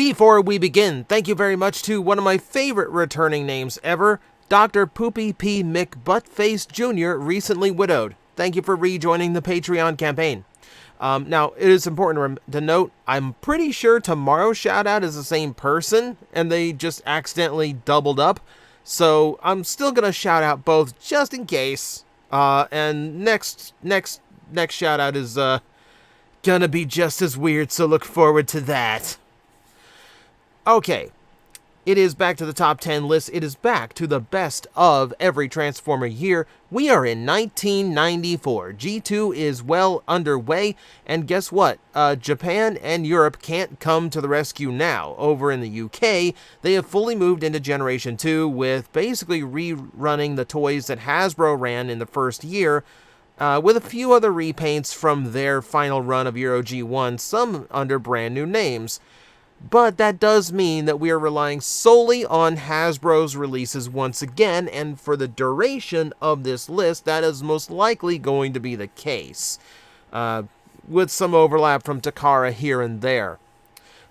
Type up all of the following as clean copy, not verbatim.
Before we begin, thank you very much to one of my favorite returning names ever, Dr. Poopy P. McButtface Jr., recently widowed. Thank you for rejoining the Patreon campaign. Now, it is important to note, I'm pretty sure tomorrow's shoutout is the same person, and they just accidentally doubled up. So, I'm still gonna shout out both just in case. And next shoutout is, gonna be just as weird, so look forward to that. Okay, it is back to the top 10 list. It is back to the best of every Transformer year. We are in 1994. G2 is well underway, and guess what? Japan and Europe can't come to the rescue now. Over in the UK, they have fully moved into Generation 2 with basically rerunning the toys that Hasbro ran in the first year, with a few other repaints from their final run of Euro G1, some under brand new names. But that does mean that we are relying solely on Hasbro's releases once again, and for the duration of this list, that is most likely going to be the case, with some overlap from Takara here and there.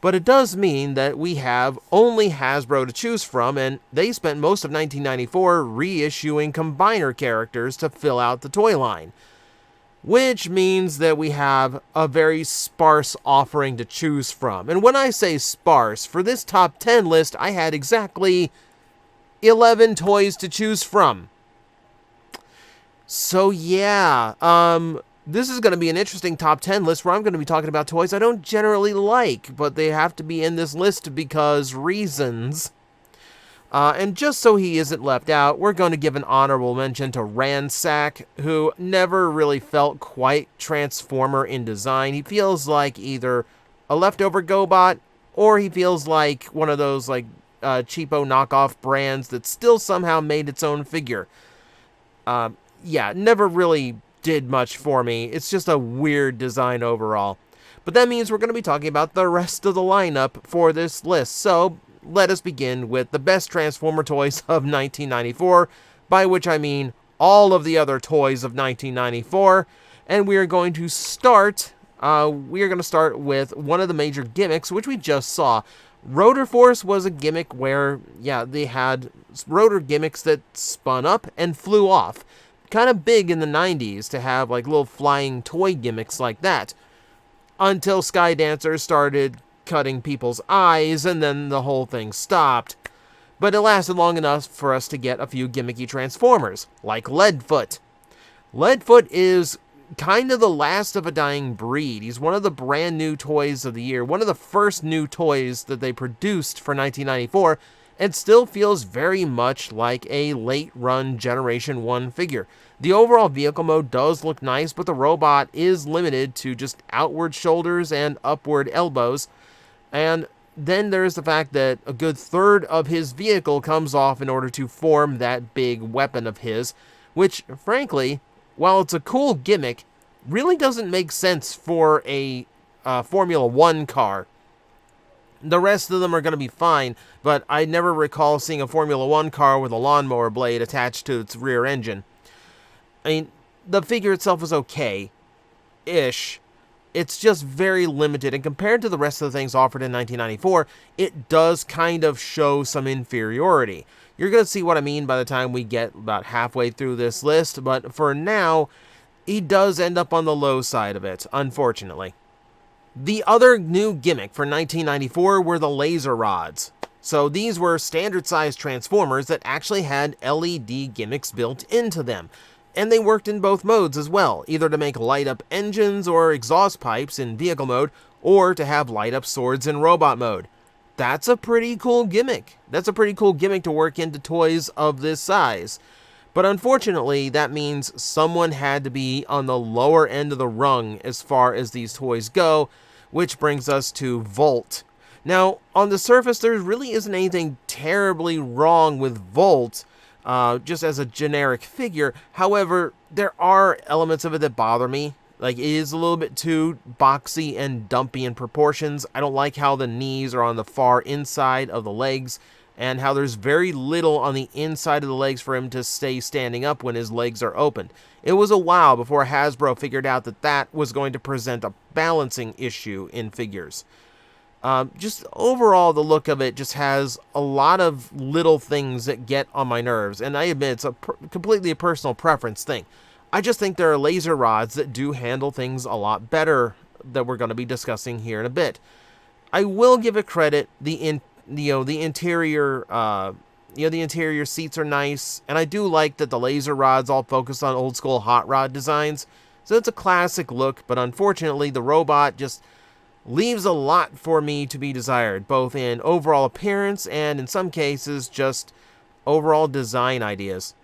But it does mean that we have only Hasbro to choose from, and they spent most of 1994 reissuing combiner characters to fill out the toy line. Which means that we have a very sparse offering to choose from. And when I say sparse, for this top 10 list, I had exactly 11 toys to choose from. So yeah, this is going to be an interesting top 10 list where I'm going to be talking about toys I don't generally like, but they have to be in this list because reasons. And just so he isn't left out, we're going to give an honorable mention to Ransack, who never really felt quite Transformer in design. He feels like either a leftover GoBot, or he feels like one of those cheapo knockoff brands that still somehow made its own figure. Yeah, never really did much for me. It's just a weird design overall. But that means we're going to be talking about the rest of the lineup for this list. So let us begin with the best Transformer toys of 1994, by which I mean all of the other toys of 1994, and we are going to start with one of the major gimmicks, which we just saw. Rotor Force was a gimmick where, yeah, they had rotor gimmicks that spun up and flew off. Kind of big in the 90s to have like little flying toy gimmicks like that, until Sky Dancer started cutting people's eyes, and then the whole thing stopped. But it lasted long enough for us to get a few gimmicky Transformers, like Leadfoot. Leadfoot is kind of the last of a dying breed. He's one of the brand new toys of the year, one of the first new toys that they produced for 1994, and still feels very much like a late-run Generation 1 figure. The overall vehicle mode does look nice, but the robot is limited to just outward shoulders and upward elbows. And then there's the fact that a good third of his vehicle comes off in order to form that big weapon of his, which, frankly, while it's a cool gimmick, really doesn't make sense for a Formula 1 car. The rest of them are going to be fine, but I never recall seeing a Formula 1 car with a lawnmower blade attached to its rear engine. I mean, the figure itself is okay-ish. It's just very limited, and compared to the rest of the things offered in 1994, it does kind of show some inferiority. You're going to see what I mean by the time we get about halfway through this list, but for now, he does end up on the low side of it, unfortunately. The other new gimmick for 1994 were the laser rods. So these were standard-sized Transformers that actually had LED gimmicks built into them. And they worked in both modes as well, either to make light-up engines or exhaust pipes in vehicle mode, or to have light-up swords in robot mode. That's a pretty cool gimmick. That's a pretty cool gimmick to work into toys of this size. But unfortunately, that means someone had to be on the lower end of the rung as far as these toys go, which brings us to Volt. Now, on the surface, there really isn't anything terribly wrong with Volt, just as a generic figure. However, there are elements of it that bother me. Like, it is a little bit too boxy and dumpy in proportions. I don't like how the knees are on the far inside of the legs, and how there's very little on the inside of the legs for him to stay standing up when his legs are open. It was a while before Hasbro figured out that that was going to present a balancing issue in figures. Just overall, the look of it just has a lot of little things that get on my nerves, and I admit it's completely a personal preference thing. I just think there are laser rods that do handle things a lot better that we're going to be discussing here in a bit. I will give it credit. The interior, the interior seats are nice, and I do like that the laser rods all focus on old school hot rod designs. So it's a classic look, but unfortunately, the robot just leaves a lot for me to be desired, both in overall appearance and, in some cases, just overall design ideas.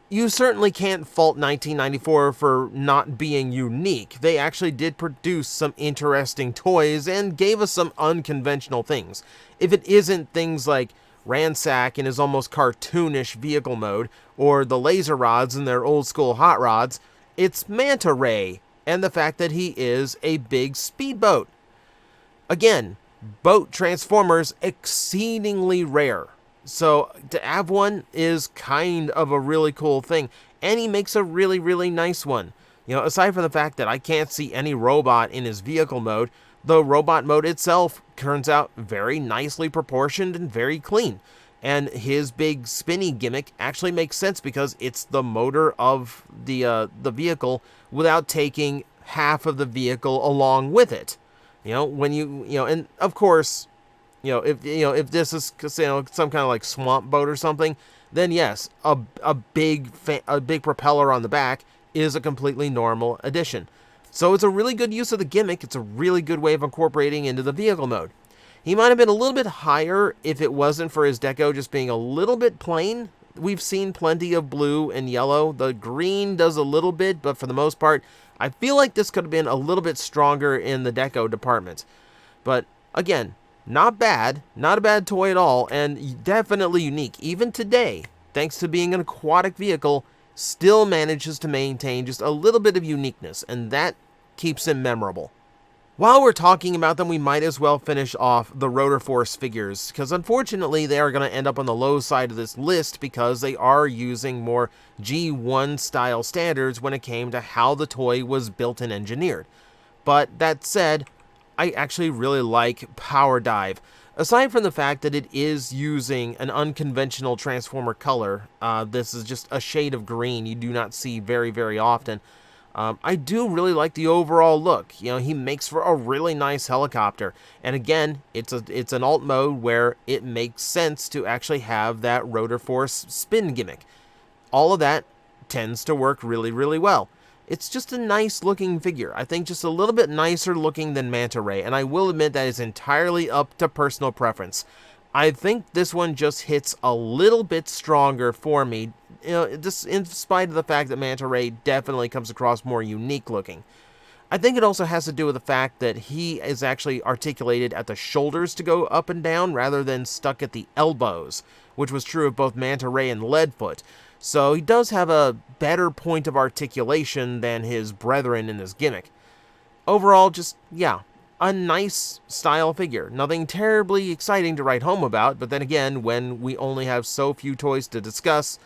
You certainly can't fault 1994 for not being unique. They actually did produce some interesting toys and gave us some unconventional things. If it isn't things like Ransack in his almost cartoonish vehicle mode, or the laser rods in their old school hot rods, it's Manta Ray and the fact that he is a big speedboat. Again, boat transformers exceedingly rare. So to have one is kind of a really cool thing. And he makes a really, really nice one. Aside from the fact that I can't see any robot in his vehicle mode, the robot mode itself turns out very nicely proportioned and very clean. And his big spinny gimmick actually makes sense because it's the motor of the vehicle without taking half of the vehicle along with it. And of course, if this is some kind of like swamp boat or something, then yes, a big propeller on the back is a completely normal addition. So it's a really good use of the gimmick. It's a really good way of incorporating into the vehicle mode. He might have been a little bit higher if it wasn't for his deco just being a little bit plain. We've seen plenty of blue and yellow. The green does a little bit, but for the most part, I feel like this could have been a little bit stronger in the deco department. But again, not bad. Not a bad toy at all, and definitely unique. Even today, thanks to being an aquatic vehicle, still manages to maintain just a little bit of uniqueness, and that keeps him memorable. While we're talking about them, we might as well finish off the Rotor Force figures, because unfortunately they are going to end up on the low side of this list because they are using more G1 style standards when it came to how the toy was built and engineered. But that said, I actually really like Power Dive. Aside from the fact that it is using an unconventional Transformer color, this is just a shade of green you do not see very, very often. I do really like the overall look. He makes for a really nice helicopter. And again, it's an alt mode where it makes sense to actually have that Rotor Force spin gimmick. All of that tends to work really, really well. It's just a nice looking figure. I think just a little bit nicer looking than Manta Ray, and I will admit that is entirely up to personal preference. I think this one just hits a little bit stronger for me, just in spite of the fact that Manta Ray definitely comes across more unique looking. I think it also has to do with the fact that he is actually articulated at the shoulders to go up and down rather than stuck at the elbows, which was true of both Manta Ray and Leadfoot. So he does have a better point of articulation than his brethren in his gimmick. Overall, just, yeah, a nice style figure. Nothing terribly exciting to write home about, but then again, when we only have so few toys to discuss,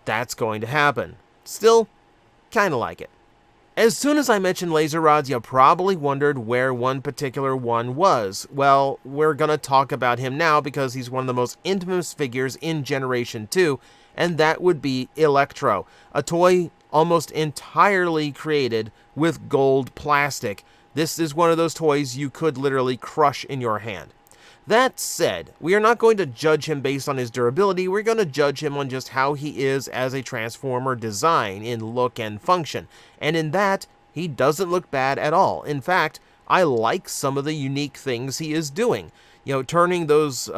that's going to happen. Still, kind of like it. As soon as I mentioned laser rods, you probably wondered where one particular one was. Well, we're going to talk about him now because he's one of the most infamous figures in Generation 2, and that would be Electro, a toy almost entirely created with gold plastic. This is one of those toys you could literally crush in your hand. That said, we are not going to judge him based on his durability. We're going to judge him on just how he is as a Transformer design in look and function. And in that, he doesn't look bad at all. In fact, I like some of the unique things he is doing. Turning those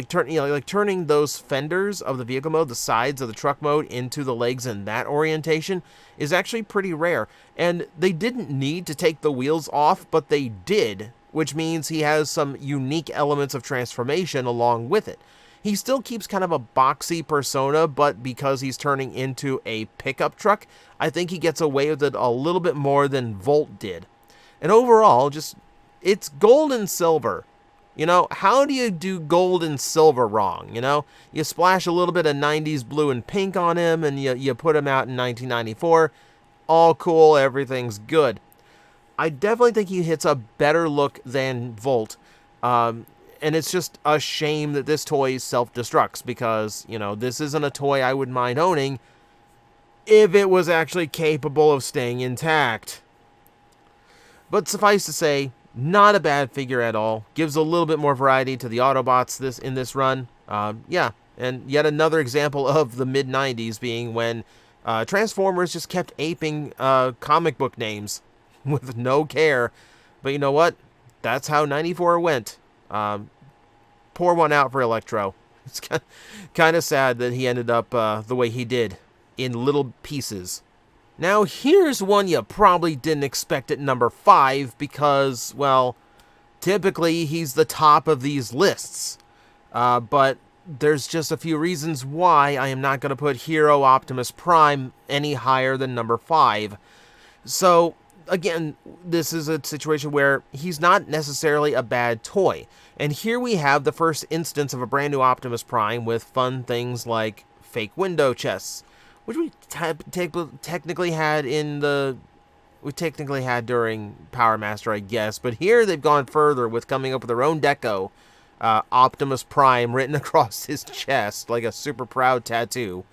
turning those fenders of the vehicle mode, the sides of the truck mode, into the legs in that orientation is actually pretty rare. And they didn't need to take the wheels off, but they did, which means he has some unique elements of transformation along with it. He still keeps kind of a boxy persona, but because he's turning into a pickup truck, I think he gets away with it a little bit more than Volt did. And overall, it's gold and silver. How do you do gold and silver wrong? You splash a little bit of 90s blue and pink on him, and you put him out in 1994. All cool, everything's good. I definitely think he hits a better look than Volt. And it's just a shame that this toy self-destructs because, this isn't a toy I would mind owning if it was actually capable of staying intact. But suffice to say, not a bad figure at all. Gives a little bit more variety to the Autobots in this run. Yeah, and yet another example of the mid-90s being when Transformers just kept aping comic book names with no care. But you know what? That's how 94 went. Pour one out for Electro. It's kind of sad that he ended up the way he did, in little pieces. Now, here's one you probably didn't expect at number 5 because, well, typically he's the top of these lists. But there's just a few reasons why I am not going to put Hero Optimus Prime any higher than number 5. So, again, this is a situation where he's not necessarily a bad toy. And here we have the first instance of a brand new Optimus Prime with fun things like fake window chests, which we technically had during Power Master, I guess. But here they've gone further with coming up with their own deco, Optimus Prime written across his chest like a super proud tattoo.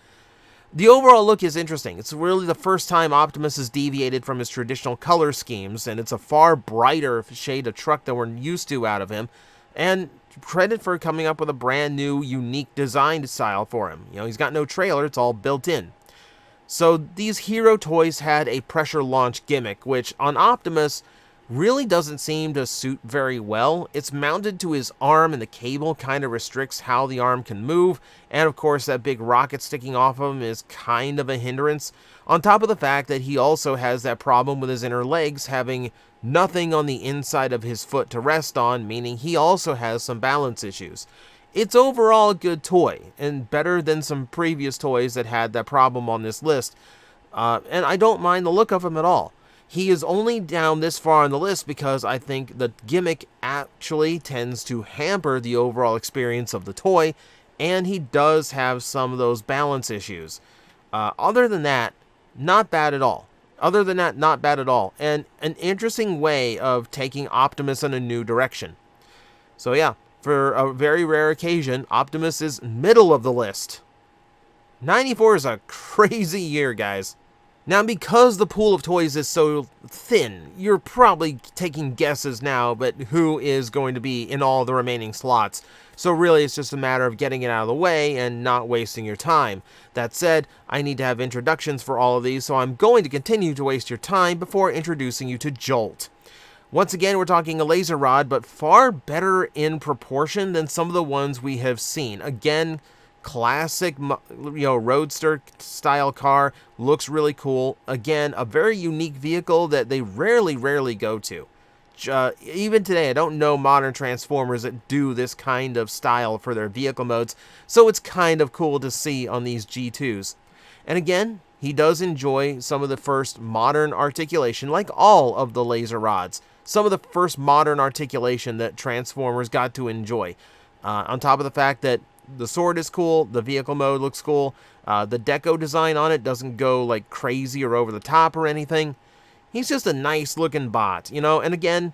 The overall look is interesting. It's really the first time Optimus has deviated from his traditional color schemes, and it's a far brighter shade of truck than we're used to out of him. And credit for coming up with a brand new, unique design style for him. He's got no trailer, it's all built in. So these hero toys had a pressure launch gimmick, which on Optimus really doesn't seem to suit very well. It's mounted to his arm, and the cable kind of restricts how the arm can move, and of course that big rocket sticking off of him is kind of a hindrance, on top of the fact that he also has that problem with his inner legs having nothing on the inside of his foot to rest on, meaning he also has some balance issues. It's overall a good toy, and better than some previous toys that had that problem on this list, and I don't mind the look of him at all. He is only down this far on the list because I think the gimmick actually tends to hamper the overall experience of the toy, and he does have some of those balance issues. Other than that, not bad at all. And an interesting way of taking Optimus in a new direction. So yeah, for a very rare occasion, Optimus is middle of the list. 94 is a crazy year, guys. Now, because the pool of toys is so thin, you're probably taking guesses now, but who is going to be in all the remaining slots? So really, it's just a matter of getting it out of the way and not wasting your time. That said, I need to have introductions for all of these, so I'm going to continue to waste your time before introducing you to Jolt. Once again, we're talking a laser rod, but far better in proportion than some of the ones we have seen. Again, classic, roadster style car, looks really cool. Again, a very unique vehicle that they rarely go to. Even today, I don't know modern Transformers that do this kind of style for their vehicle modes, so it's kind of cool to see on these G2s. And again, he does enjoy some of the first modern articulation, like all of the laser rods. Some of the first modern articulation that Transformers got to enjoy. On top of the fact that the sword is cool, the vehicle mode looks cool, the deco design on it doesn't go like crazy or over the top or anything. He's just a nice looking bot, and again,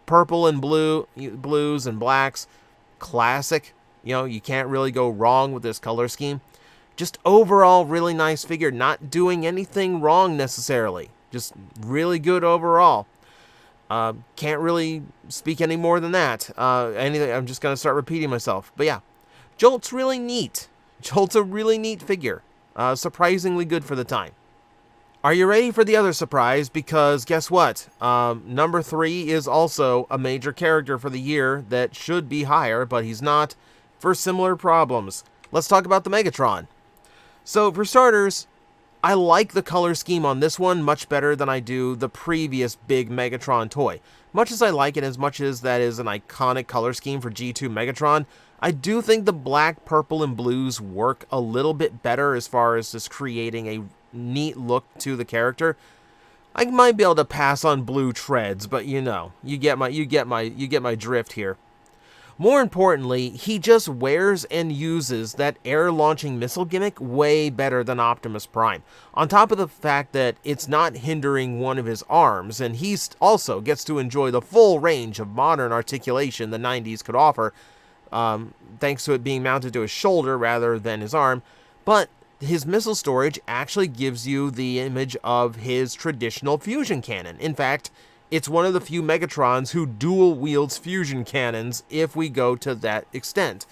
purple and blues and blacks, classic. You can't really go wrong with this color scheme. Just overall really nice figure, not doing anything wrong necessarily. Just really good overall. Can't really speak any more than that. I'm just going to start repeating myself. But yeah, Jolt's really neat. Jolt's a really neat figure. Surprisingly good for the time. Are you ready for the other surprise? Because guess what? Number 3 is also a major character for the year that should be higher, but he's not for similar problems. Let's talk about the Megatron. So for starters, I like the color scheme on this one much better than I do the previous big Megatron toy. Much as I like it, as much as that is an iconic color scheme for G2 Megatron, I do think the black, purple, and blues work a little bit better as far as just creating a neat look to the character. I might be able to pass on blue treads, but you get my drift here. More importantly, he just wears and uses that air-launching missile gimmick way better than Optimus Prime. On top of the fact that it's not hindering one of his arms, and he also gets to enjoy the full range of modern articulation the 90s could offer, thanks to it being mounted to his shoulder rather than his arm, but his missile storage actually gives you the image of his traditional fusion cannon. In fact, it's one of the few Megatrons who dual wields fusion cannons if we go to that extent.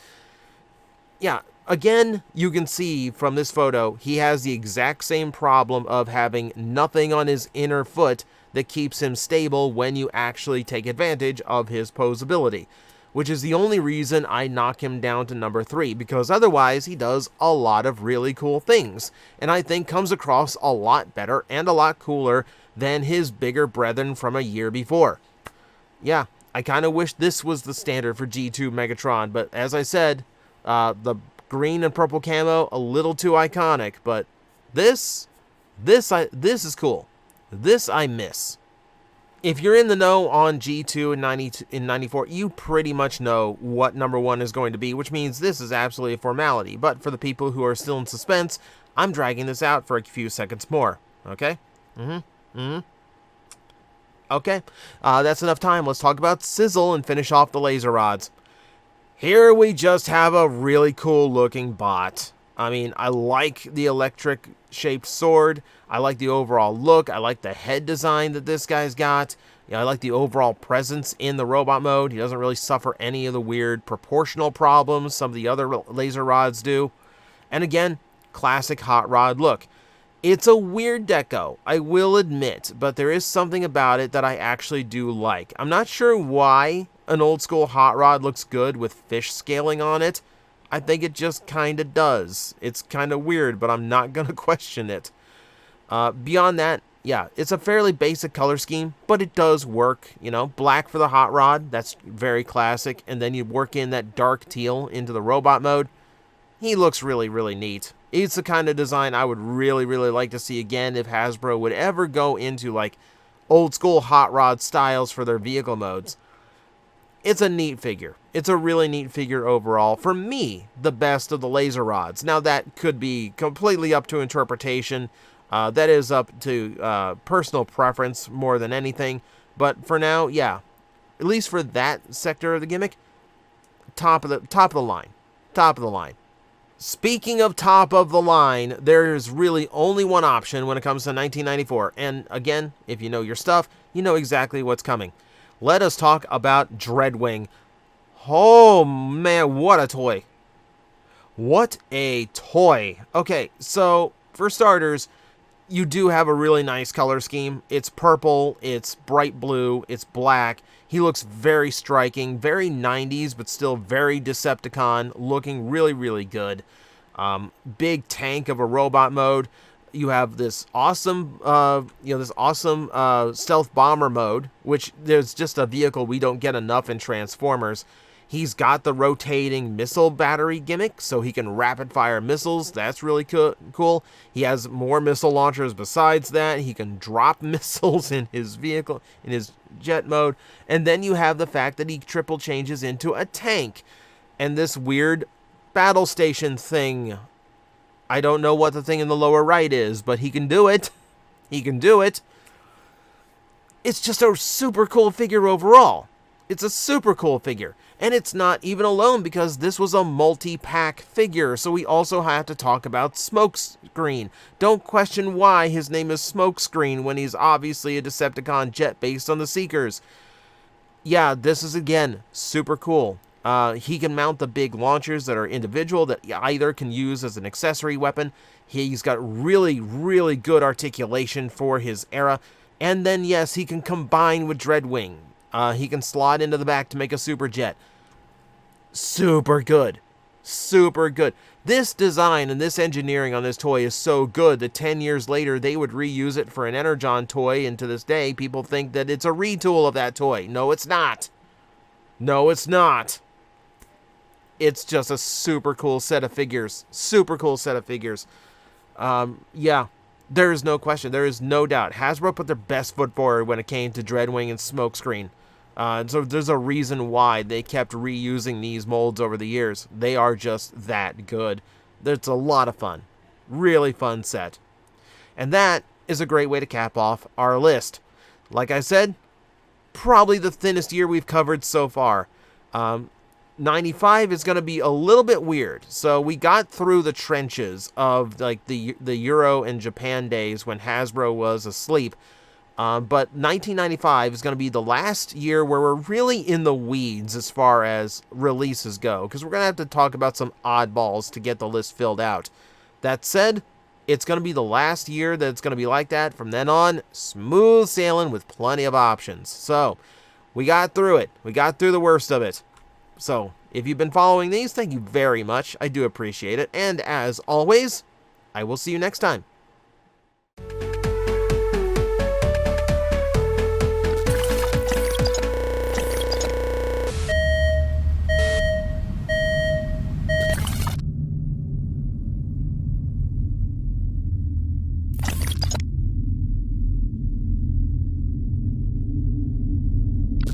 Yeah, again, you can see from this photo, he has the exact same problem of having nothing on his inner foot that keeps him stable when you actually take advantage of his posability, which is the only reason I knock him down to number 3, because otherwise he does a lot of really cool things, and I think comes across a lot better and a lot cooler than his bigger brethren from a year before. Yeah, I kind of wish this was the standard for G2 Megatron, but as I said, the green and purple camo, a little too iconic, but this is cool. This I miss. If you're in the know on G2 in 94, you pretty much know what number 1 is going to be, which means this is absolutely a formality. But for the people who are still in suspense, I'm dragging this out for a few seconds more. Okay? Okay, that's enough time. Let's talk about Sizzle and finish off the laser rods. Here we just have a really cool looking bot. I mean, I like the electric shaped sword. I like the overall look. I like the head design that this guy's got. I like the overall presence in the robot mode. He doesn't really suffer any of the weird proportional problems some of the other laser rods do. And again, classic hot rod look. It's a weird deco, I will admit, but there is something about it that I actually do like. I'm not sure why an old school hot rod looks good with fish scaling on it. I think it just kind of does. It's kind of weird, but I'm not going to question it. Beyond that, yeah, it's a fairly basic color scheme, but it does work. You know, black for the hot rod, that's very classic, and then you work in that dark teal into the robot mode. He looks really, really neat. It's the kind of design I would really, really like to see again if Hasbro would ever go into like old school hot rod styles for their vehicle modes. It's a neat figure. It's a really neat figure overall. For me, the best of the laser rods. Now that could be completely up to interpretation. That is up to personal preference more than anything. But for now, yeah, at least for that sector of the gimmick, top of the line. Top of the line. Speaking of top of the line, there's really only one option when it comes to 1994. And again, if you know your stuff, you know exactly what's coming. Let us talk about Dreadwing. Oh man, what a toy. What a toy. Okay, so for starters, you do have a really nice color scheme. It's purple, it's bright blue, it's black. He looks very striking, very 90s, but still very Decepticon, looking really, really good. Big tank of a robot mode. You have this awesome, stealth bomber mode, which there's just a vehicle we don't get enough in Transformers. He's got the rotating missile battery gimmick, so he can rapid fire missiles. That's really cool. He has more missile launchers besides that. He can drop missiles in his vehicle, in his jet mode. And then you have the fact that he triple changes into a tank. And this weird battle station thing. I don't know what the thing in the lower right is, but he can do it. He can do it. It's just a super cool figure overall. It's a super cool figure. And it's not even alone because this was a multi-pack figure, so we also have to talk about Smokescreen. Don't question why his name is Smokescreen when he's obviously a Decepticon jet based on the Seekers. Yeah, this is, again, super cool. He can mount the big launchers that are individual that either can use as an accessory weapon. He's got really, really good articulation for his era. And then, yes, he can combine with Dreadwing. He can slot into the back to make a super jet. Super good. Super good. This design and this engineering on this toy is so good that 10 years later they would reuse it for an Energon toy, and to this day people think that it's a retool of that toy. No, it's not. No, it's not. It's just a super cool set of figures. Super cool set of figures. Yeah, there is no question. There is no doubt. Hasbro put their best foot forward when it came to Dreadwing and Smokescreen. So there's a reason why they kept reusing these molds over the years. They are just that good. It's a lot of fun. Really fun set. And that is a great way to cap off our list. Like I said, probably the thinnest year we've covered so far. 95 is going to be a little bit weird. So we got through the trenches of like the Euro and Japan days when Hasbro was asleep. But 1995 is going to be the last year where we're really in the weeds as far as releases go, because we're going to have to talk about some oddballs to get the list filled out. That said, it's going to be the last year that it's going to be like that. From then on, smooth sailing with plenty of options. So, we got through it. We got through the worst of it. So, if you've been following these, thank you very much. I do appreciate it. And as always, I will see you next time.